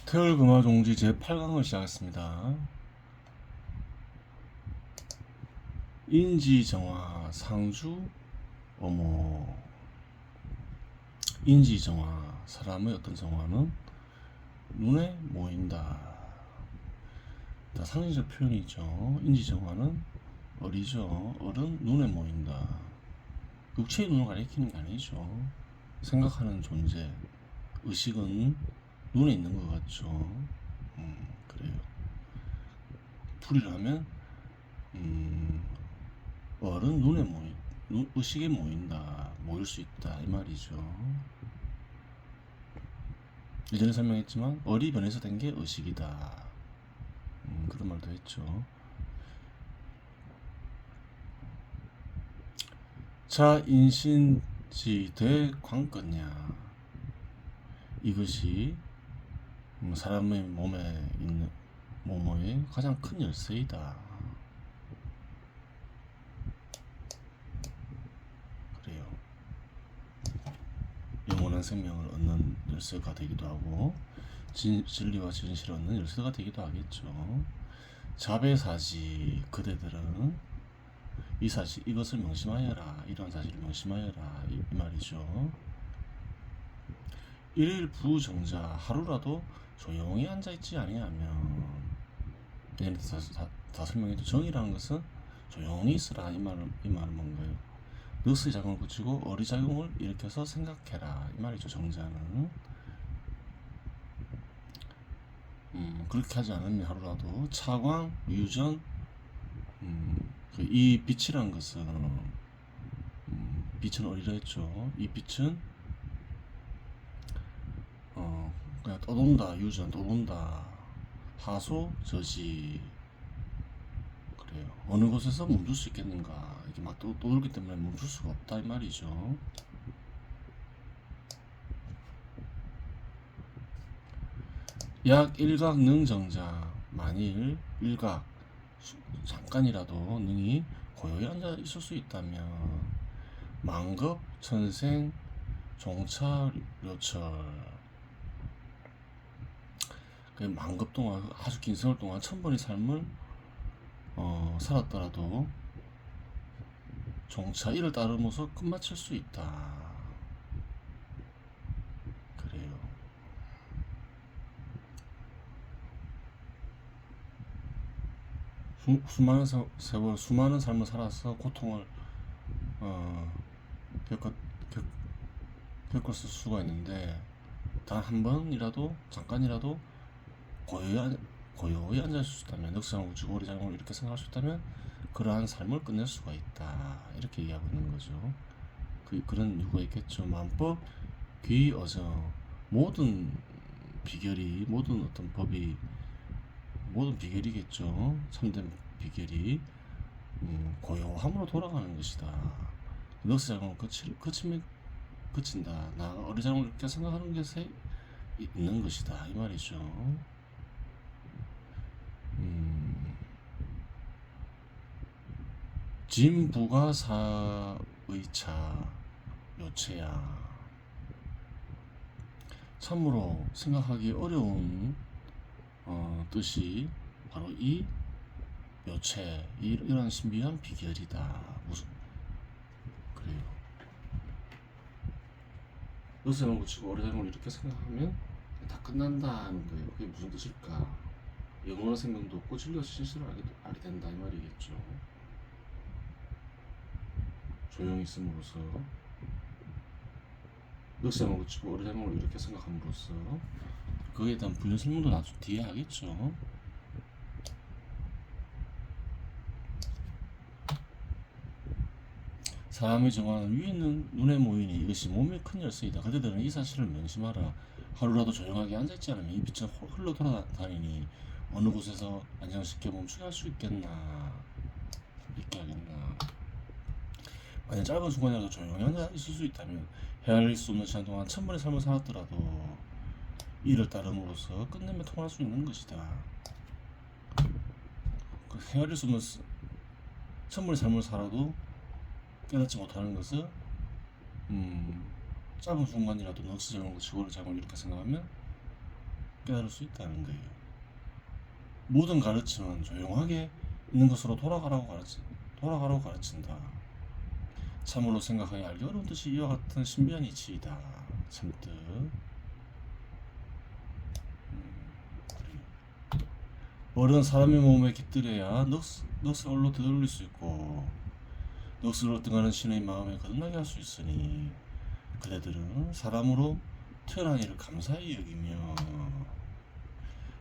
태열금화종지 제8강을 시작했습니다. 인지정화 상주 어머. 인지정화, 사람의 어떤 정화는 눈에 모인다. 상징적 표현이죠. 인지정화는 어리죠. 어른 눈에 모인다. 육체의 눈을 가리키는 게 아니죠. 생각하는 존재, 의식은 눈에 있는 것 같죠. 그래요. 풀이를 하면 어른 눈에 의식에 모인다, 모일 수 있다 이 말이죠. 예전에 설명했지만 어리 변해서 된 게 의식이다. 그런 말도 했죠. 자, 인신지 대 광건냐. 이것이 사람의 몸에 있는 몸의 가장 큰 열쇠이다. 그래요. 영원한 생명을 얻는 열쇠가 되기도 하고 진리와 진실을 얻는 열쇠가 되기도 하겠죠. 자배사지, 그대들은 이 사실, 이것을 명심하여라, 이런 사실을 명심하여라 이 말이죠. 일일 부정자, 하루라도 조용히 앉아있지 아니하면, 예전에 다 설명했죠. 정이라는 것은 조용히 있으라 이 말은 뭔가요? 늑스의 작용을 붙이고 어리작용을 일으켜서 생각해라 이 말이죠. 정자는 그렇게 하지 않으면 하루라도 차광, 유전, 이 빛이란 것은 빛은 어리라 했죠. 이 빛은 그냥 떠돈다, 유전 떠돈다, 하소, 저지. 그래요. 어느 곳에서 멈출 수 있겠는가? 이게 막 떠돌기 때문에 멈출 수가 없다 이 말이죠. 약 일각 능정자, 만일 일각 잠깐이라도 능이 고요히 앉아 있을 수 있다면 만급 천생 종차료철, 그 만급 동안 아주 긴 세월 동안 1000번의 삶을 살았더라도 종차 이를 따르면서 끝마칠 수 있다. 그래요. 수많은 세월, 수많은 삶을 살아서 고통을 겪었을 수가 있는데 단 한 번이라도 잠깐이라도 고요히 앉아 있을 수 있다면, 넉상하고 주거리 자용을 이렇게 생각할 수 있다면 그러한 삶을 끝낼 수가 있다 이렇게 얘기하고 있는 거죠. 그런 이유가 있겠죠. 만법, 귀, 어정, 모든 비결이, 모든 어떤 법이, 모든 비결이겠죠. 참된 비결이 고요함으로 돌아가는 것이다. 넉상을 거치면 그친다. 나가 어리장을 이렇게 생각하는 것에 있는 것이다 이 말이죠. 진부가사의차 요체야. 참으로 생각하기 어려운 뜻이 바로 이 요체, 이런 신비한 비결이다. 무슨 그래요. 요새만 붙이고 어리장을 이렇게 생각하면 다 끝난다 하는 거예요. 그게 무슨 뜻일까? 영원한 생명도 없고 진리와 진실을 알게 된다 이 말이겠죠. 조용히 있음으로써, 늑세만 붙이고 어리장을 이렇게 생각함으로써 그에 대한 분류 설명도 나중 뒤에 하겠죠. 사람의 정화는 위에 있는 눈에 모이니 이것이 몸의 큰 열쇠이다. 그대들은 이 사실을 명심하라. 하루라도 조용하게 앉아있지 않으면 이 빛은 흘러 돌아다니니 어느 곳에서 안정시켜 멈추게 할 수 있겠나, 있게 하겠나. 만약 짧은 순간이라도 조용히 앉아 있을 수 있다면 헤아릴 수 없는 시간 동안 1000번의 삶을 살았더라도 이를 따름으로써 끝내며 통할 수 있는 것이다. 헤아릴 수 없는 1000번의 삶을 살아도 깨닫지 못하는 것은 짧은 순간이라도 넋을 잡은 거 지고를 잡은 이렇게 생각하면 깨달을 수 있다는 거예요. 모든 가르침은 조용하게 있는 것으로 돌아가라고 가르친다. 참으로 생각하여 알기 어려운 뜻이 이와 같은 신비한 이치이다. 선뜻. 어른 사람의 몸에 깃들여야 넋을 얼로 되돌릴 수 있고 넋을 얻어가는 신의 마음에 거듭나게 할 수 있으니 그대들은 사람으로 태어난 이를 감사히 여기며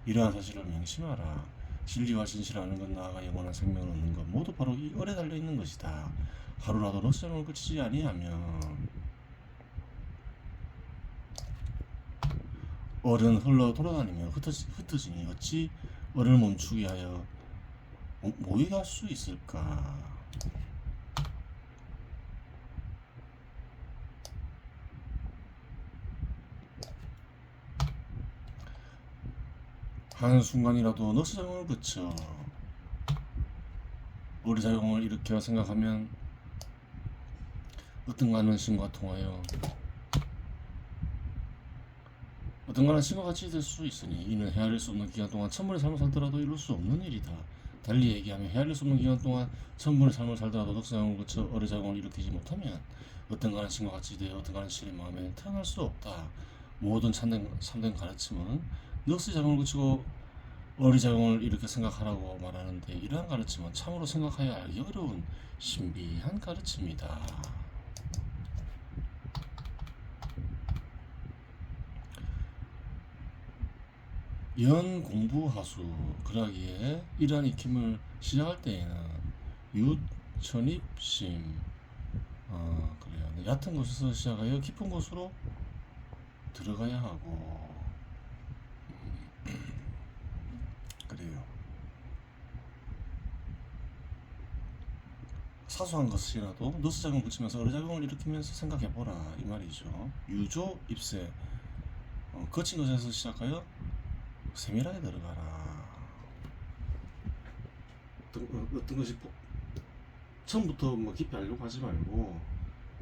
이러한 사실을 명심하라. 진리와 진실을 아는 것 나아가 영원한 생명을 얻는 것 모두 바로 이 얼에 달려있는 것이다. 하루라도 넋을 그치지 아니하면 얼은 흘러 돌아다니며 흩어지니 어찌 얼을 멈추게 하여 모이게 할 수 있을까. 한순간이라도 넋을 그쳐 어리작용을 일으켜 생각하면 어떤가는 신과 통하여 어떤가는 신과 같이 될 수 있으니 이는 헤아릴 수 없는 기간 동안 천번의 삶을 살더라도 이룰 수 없는 일이다. 달리 얘기하면 헤아릴 수 없는 기간 동안 천번의 삶을 살더라도 넋을 거쳐 어리작용을 일으키지 못하면 어떤가는 신과 같이 되어 어떤가는 신의 마음에 태어날 수 없다. 모든 참된 가르침은 넋의 작용을 거치고 어리작용을 이렇게 생각하라고 말하는데 이러한 가르침은 참으로 생각하여 알기 어려운 신비한 가르침이다. 연공부하수 그러기에 이러한 익힘을 시작할 때에는 유천입심 그래요. 얕은 곳에서 시작하여 깊은 곳으로 들어가야 하고 그래요. 사소한 것이라도 너스작용 붙이면서 어리작용을 일으키면서 생각해보라 이 말이죠. 유조 입세 거친 것에서 시작하여 세밀하게 들어가라. 어떤 것이 처음부터 뭐 깊이 알려고 하지 말고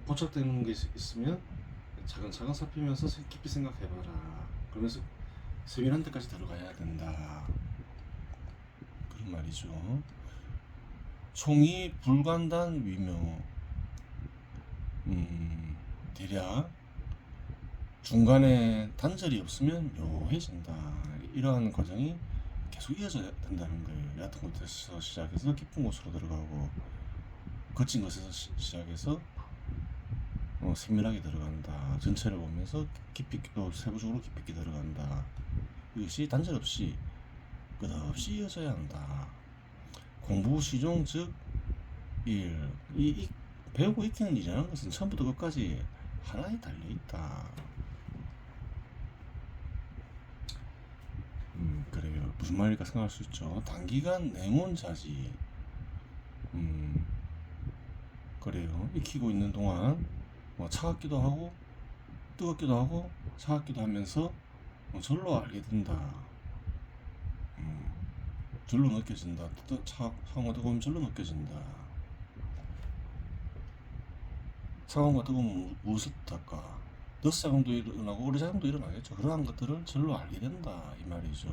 포착되는 게 있으면 차근차근 살피면서 깊이 생각해봐라. 그러면서 세밀한 데까지 들어가야 된다. 그런 말이죠. 총이 불간단 위묘 대략 중간에 단절이 없으면 묘해진다. 이러한 과정이 계속 이어져야 된다는 거예요. 얕은 곳에서 시작해서 깊은 곳으로 들어가고 거친 것에서 시작해서 세밀하게 들어간다. 전체를 보면서 깊이 세부적으로 깊이 들어간다. 이것이 단절 없이 끝없이 이어져야 한다. 공부 시종 즉 일. 이 배우고 익히는 일이라는 것은 처음부터 끝까지 하나에 달려있다. 그래요. 무슨 말일까 생각할 수 있죠. 단기간 내몬자지. 그래요. 익히고 있는 동안 차갑기도 하고 뜨겁기도 하고 차갑기도 하면서 절로 알게 된다. 절로 느껴진다. 차가운 거 뜨거우면 절로 느껴진다. 차가운 거 뜨거우면 무엇을 뜻할까? 넋작용도 일어나고 어리작용도 일어나겠죠. 그러한 것들을 절로 알게 된다 이 말이죠.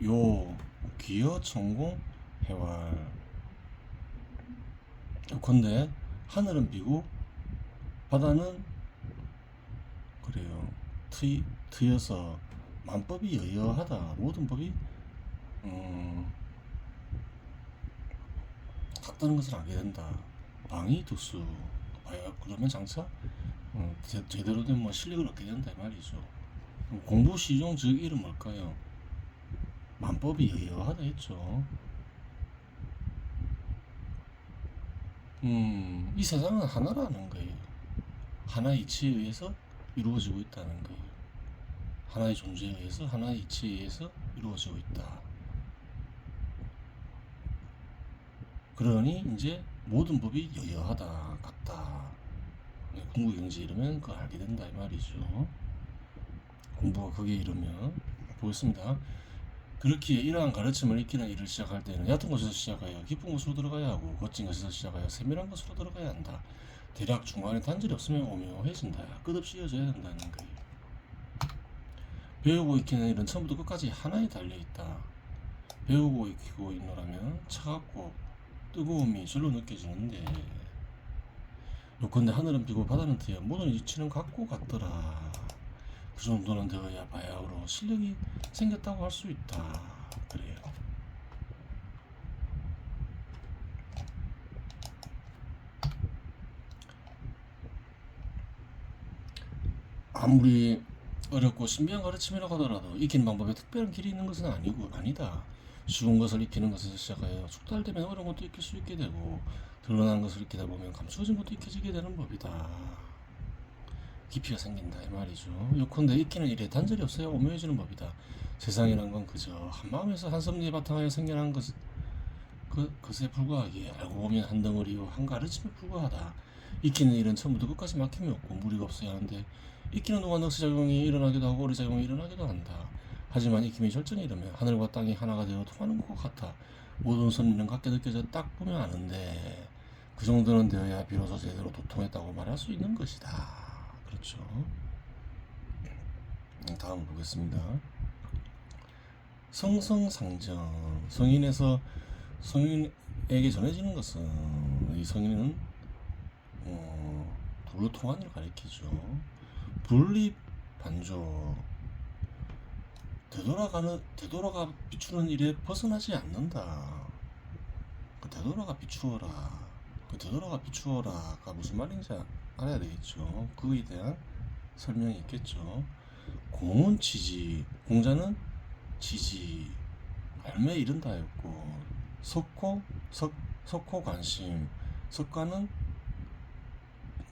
요 기여 천공 해왈 요컨대 하늘은 비고 바다는 그래요 트여서 만법이 여여하다. 모든 법이 같다는 것을 알게 된다. 방이 두수 그러면 장차 제대로 된 실력을 얻게 된다 이 말이죠. 공부 시종 즉 이름 뭘까요? 만법이 여여하다 했죠. 이 세상은 하나라는 거예요. 하나의 이치에 의해서 이루어지고 있다는 거예요. 하나의 존재에 의해서 하나의 이치에 의해서 이루어지고 있다. 그러니 이제 모든 법이 여여하다 같다. 공부경지 이르면 그걸 알게 된다 이 말이죠. 공부가 거기에 이르면 보겠습니다. 그렇기에 이러한 가르침을 익히는 일을 시작할 때는 얕은 곳에서 시작하여 깊은 곳으로 들어가야 하고 거친 곳에서 시작하여 세밀한 곳으로 들어가야 한다. 대략 중간에 단절이 없으면 오묘해진다. 끝없이 이어져야 된다는 거예요. 배우고 익히는 일은 처음부터 끝까지 하나에 달려있다. 배우고 익히고 있노라면 차갑고 뜨거움이 절로 느껴지는데 요컨대 하늘은 비고 바다는 트여 모든 이치는 같고 같더라. 그 정도는 되어야 바야흐로 실력이 생겼다고 할 수 있다. 그래요. 아무리 어렵고 신비한 가르침이라고 하더라도 익히는 방법에 특별한 길이 있는 것은 아니다. 쉬운 것을 익히는 것에서 시작하여 숙달되면 어려운 것도 익힐 수 있게 되고 드러난 것을 익히다 보면 감추어진 것도 익혀지게 되는 법이다. 깊이가 생긴다 이 말이죠. 요컨대 익히는 일에 단절이 없어야 오묘해지는 법이다. 세상이란 건 그저 한 마음에서 한 섭리에 바탕하여 생겨난 것에 불과하기에 알고 보면 한 덩어리요 한 가르침에 불과하다. 익히는 일은 처음부터 끝까지 막힘이 없고 무리가 없어야 하는데 익히는 동안 넉시작용이 일어나기도 하고 오리작용이 일어나기도 한다. 하지만 익힘이 절정에 이르면 하늘과 땅이 하나가 되어 통하는 것 같아. 모든 섭리는 같게 느껴져 딱 보면 아는데 그 정도는 되어야 비로소 제대로 도통했다고 말할 수 있는 것이다. 그렇죠. 다음 보겠습니다. 성성상정. 성인에게 전해지는 것은 이 성인은 둘로 통한을 가리키죠. 분립 반조. 되돌아가 비추는 일에 벗어나지 않는다. 그 되돌아가 비추어라. 그 되돌아가 비추어라가 무슨 말인지 알아야 되겠죠. 그에 대한 설명이 있겠죠. 공은 치지, 공자는 치지, 알매 이른다였고, 석호 관심, 석가는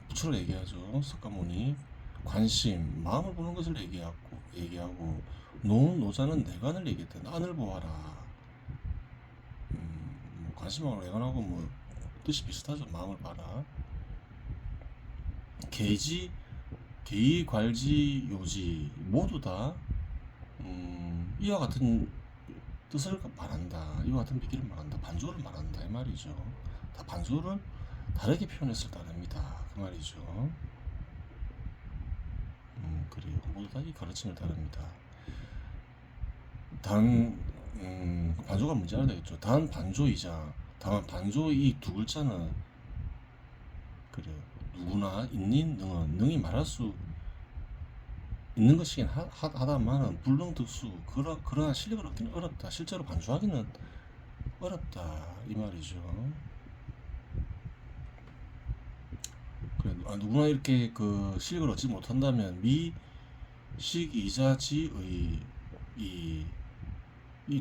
부처를 얘기하죠. 석가모니 관심, 마음을 보는 것을 얘기하고 노자는 내관을 얘기했다. 안을 보아라. 관심하고 내관하고 뭐 뜻이 비슷하죠. 마음을 봐라. 계지, 계의, 괄지, 요지 모두 다 이와 같은 뜻을 말한다. 이와 같은 비기를 말한다. 반조를 말한다 이 말이죠. 다 반조를 다르게 표현했을 따릅니다. 그 말이죠. 그래요. 모두 다 이 가르침을 다릅니다. 반조가 뭔지 알아야 되겠죠. 단 반조이자 다만 반조 이 두 글자는 그래요. 누구나 있는 능이 말할 수 있는 것이긴 하다만은 불능득수 그러한 실력을 얻기는 어렵다. 실제로 반조하기는 어렵다 이 말이죠. 그래, 누구나 이렇게 그 실력을 얻지 못한다면 미식이자지의 이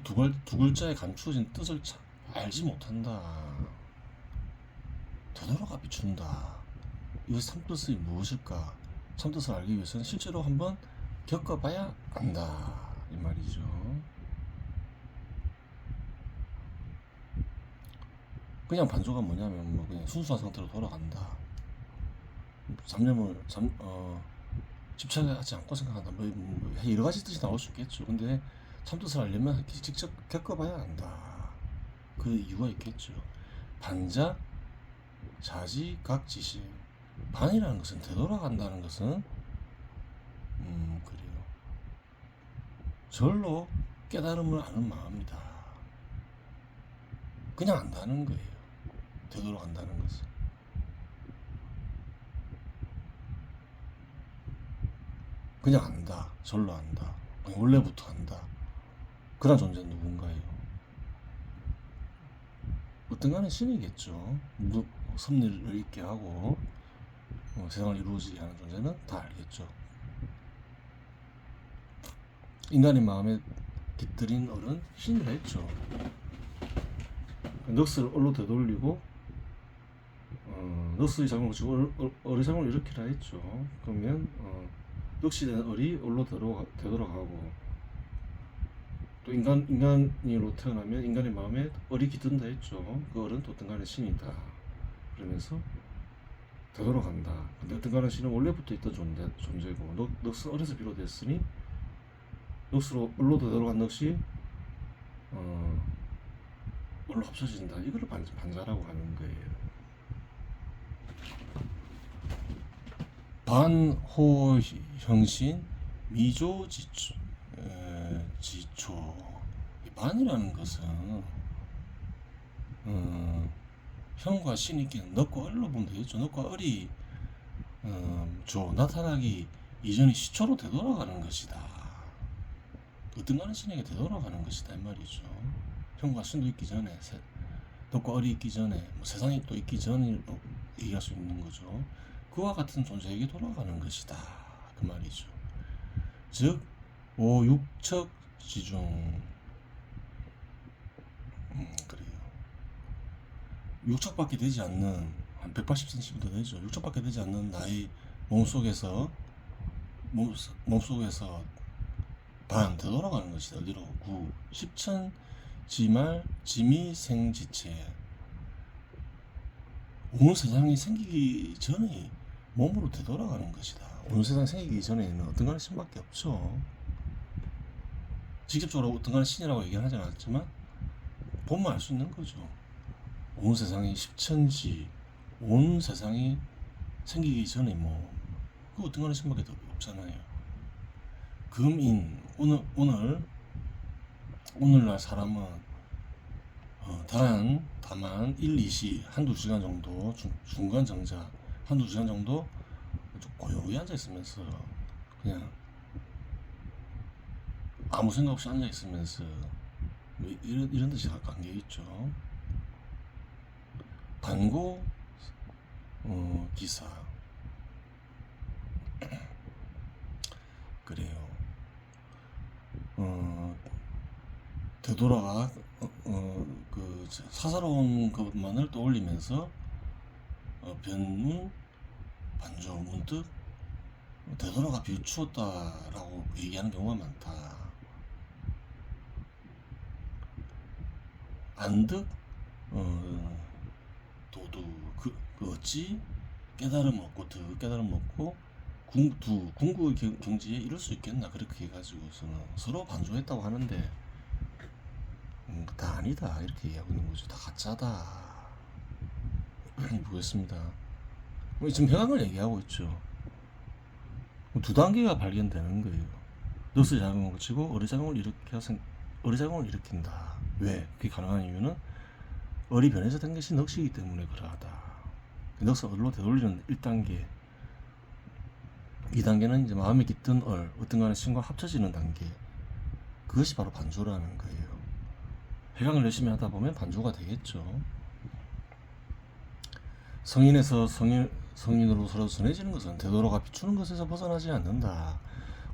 두 글자에 감추어진 뜻을 알지 못한다. 되돌아가 비춘다. 이것의 참뜻이 무엇일까? 참뜻을 알기 위해서는 실제로 한번 겪어봐야 안다 이 말이죠. 그냥 반조가 뭐냐면 뭐 그냥 순수한 상태로 돌아간다. 집착하지 않고 생각한다. 뭐 여러 가지 뜻이 나올 수 있겠죠. 근데 참뜻을 알려면 직접 겪어봐야 한다. 그 이유가 있겠죠. 반자, 자지, 각지시. 반이라는 것은 되돌아간다는 것은 그래요. 절로 깨달음을 아는 마음이다. 그냥 안다는 거예요. 되돌아간다는 것은. 그냥 안다. 절로 안다. 원래부터 안다. 그런 존재는 누군가예요. 어떤 간에 신이겠죠. 섭리를 있게 하고 세상을 이루어지게 하는 존재는 다 알겠죠. 인간의 마음에 깃들인 어른 신이라 했죠. 넋을 얼로 되돌리고 넋의 작용을 지고 어리 작용을 일으키라 했죠. 그러면 넋이 된 얼이 얼로 되돌아가고 또 인간으로 태어나면 인간의 마음에 얼이 깃든다 했죠. 그 얼은 또 어떤 간의 신이다. 그러면서 되돌아간다. 근데 어떤 간의 신은 원래부터 있던 존재고 넋은 얼에서 비롯됐으니 넋으로 얼로 되돌아간 넋이 얼로 합쳐진다. 이거를 반자라고 하는 거예요. 반호형신 미조지출 지초. 이 반이라는 것은 형과 신이끼는 넉과 을로 보면 되겠죠. 넉과 을이 나타나기 이전에 시초로 되돌아가는 것이다. 어떤 가는 신에게 되돌아가는 것이다 이 말이죠. 형과 신도 있기 전에, 덕과 을이 있기 전에, 뭐 세상이 또 있기 전에 얘기할 수 있는 거죠. 그와 같은 존재에게 돌아가는 것이다 그 말이죠. 즉 오육척 지중. 그래요. 육척밖에 되지 않는, 한 180cm도 되죠. 육척밖에 되지 않는 나의 몸속에서 반 되돌아가는 것이다. 어디로? 구 십천 지말 지미생지체. 온 세상이 생기기 전에 몸으로 되돌아가는 것이다. 온 세상 생기기 전에는 어떤 가는 신밖에 없죠. 직접적으로 어떤 가는 신이라고 얘기는 하지 않았지만 보면 알 수 있는 거죠. 온 세상이 십천지, 온 세상이 생기기 전에 그 어떤 가는 신밖에 없잖아요. 금인. 오늘날 사람은 다만 1, 2시 한두 시간 정도 중간 정자 한두 시간 정도 좀 고요히 앉아 있으면서 그냥 아무 생각 없이 앉아 있으면서 이런 듯이 관계 있죠. 반고 기사. 그래요. 되돌아가 그 사사로운 것만을 떠올리면서 변문 반조 문득 되돌아가 비추었다라고 얘기하는 경우가 많다. 안득 도두 그 어찌 깨달음 얻고 득 깨달음 얻고 궁극의 경지에 이룰 수 있겠나, 그렇게 해가지고서는 서로 반조했다고 하는데 다 아니다 이렇게 얘기하고 있는 거죠. 다 가짜다. 보겠습니다. 지금 해강을 얘기하고 있죠. 두 단계가 발견되는 거예요. 넉스 작용을 거치고 어리작용을 일으킨다. 왜? 그게 가능한 이유는 을이 변해서 된 것이 넉시이기 때문에 그러하다. 넉스 을로 되돌리는 1단계. 2단계는 이제 마음에 깃든 어떤 간의 신과 합쳐지는 단계. 그것이 바로 반조라는 거예요. 해강을 열심히 하다 보면 반조가 되겠죠. 성인에서 성인으로 서로 전해지는 것은 되돌아가 비추는 것에서 벗어나지 않는다.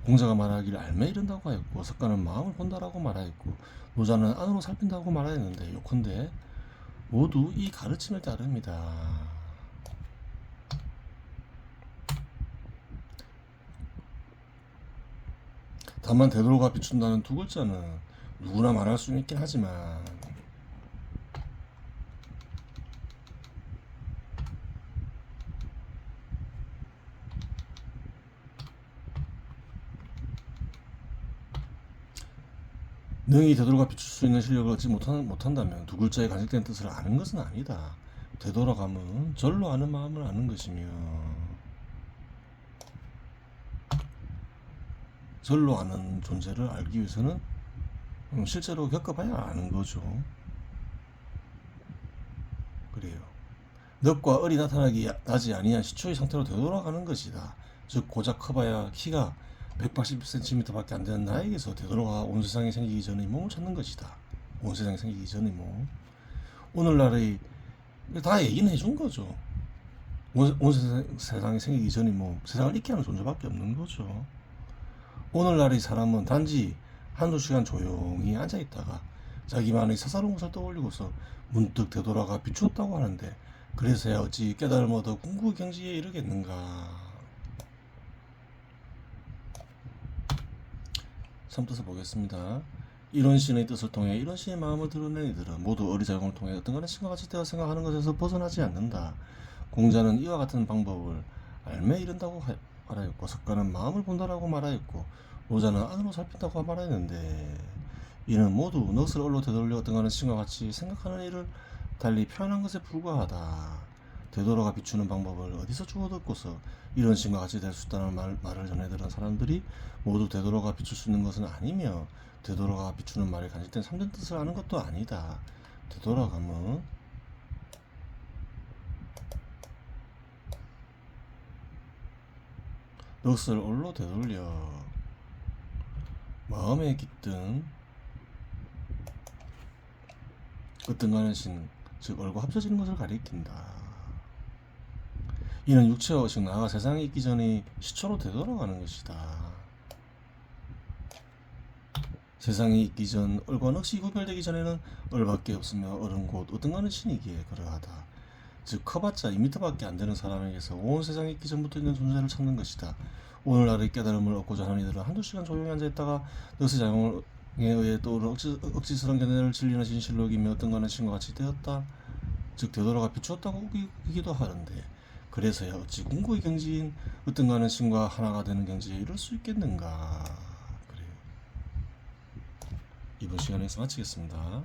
공자가 말하기를 알매 이른다고 하였고, 석가는 마음을 본다라고 말하였고, 노자는 안으로 살핀다고 말하였는데, 요컨대 모두 이 가르침을 따릅니다. 다만 되돌아가 비춘다는 두 글자는 누구나 말할 수 있긴 하지만 능히 되돌아가 비출 수 있는 실력을 얻지 못한다면 두 글자의 간직된 뜻을 아는 것은 아니다. 되돌아감은 절로 아는 마음을 아는 것이며, 절로 아는 존재를 알기 위해서는 실제로 겪어봐야 아는 거죠. 그래요. 넉과 을이 나지 아니한 시초의 상태로 되돌아가는 것이다. 즉 고작 커봐야 키가 180cm밖에 안 되는 나에게서 되돌아가 온 세상이 생기기 전에 몸을 찾는 것이다. 온 세상이 생기기 전에 오늘날의 다 얘기는 해준 거죠. 온 세상이 생기기 전에 세상을 있게 하는 존재밖에 없는 거죠. 오늘날의 사람은 단지 한두 시간 조용히 앉아있다가 자기만의 사사로운 것을 떠올리고서 문득 되돌아가 비추었다고 하는데, 그래서야 어찌 깨달음 얻어 궁극의 경지에 이르겠는가. 참뜻을 보겠습니다. 이런 신의 뜻을 통해 이런 신의 마음을 드러낸 이들은 모두 어리작용을 통해 어떤 간의 신과 같이 되어 생각하는 것에서 벗어나지 않는다. 공자는 이와 같은 방법을 알매 이른다고 말하였고, 석가는 마음을 본다라고 말하였고, 노자는 안으로 살핀다고 말하였는데, 이는 모두 넋을 을로 되돌려 어떤 간의 신과 같이 생각하는 일을 달리 표현한 것에 불과하다. 되돌아가 비추는 방법을 어디서 주워 듣고서 이런 신과 같이 될 수 있다는 말을 전해들은 사람들이 모두 되돌아가 비출 수 있는 것은 아니며, 되돌아가 비추는 말에 간직된 참된 뜻을 아는 것도 아니다. 되돌아감은 넋을 올로 되돌려 마음에 깃든 어떤가는 신, 즉 얼과 합쳐지는 것을 가리킨다. 이는 육체와 즉 나아가 세상에 있기 전에 시초로 되돌아가는 것이다. 세상에 있기 전 얼과 넋이 구별되기 전에는 얼밖에 없으며 얼은 곧 어떤가는 신이기에 그러하다. 즉 커봤자 2m밖에 안 되는 사람에게서 온 세상에 있기 전부터 있는 존재를 찾는 것이다. 오늘날의 깨달음을 얻고자 하는 이들은 한두 시간 조용히 앉아있다가 넋의 작용에 의해 떠오르는 억지스런 견해를 진리나 진실로 여기며 어떤가는 신과 같이 되었다. 즉 되돌아가 비추었다고 우기기도 하는데, 그래서야 어찌 궁극의 경지인 어떤가는 신과 하나가 되는 경지에 이를 수 있겠는가. 그래요. 이번 시간에서 마치겠습니다.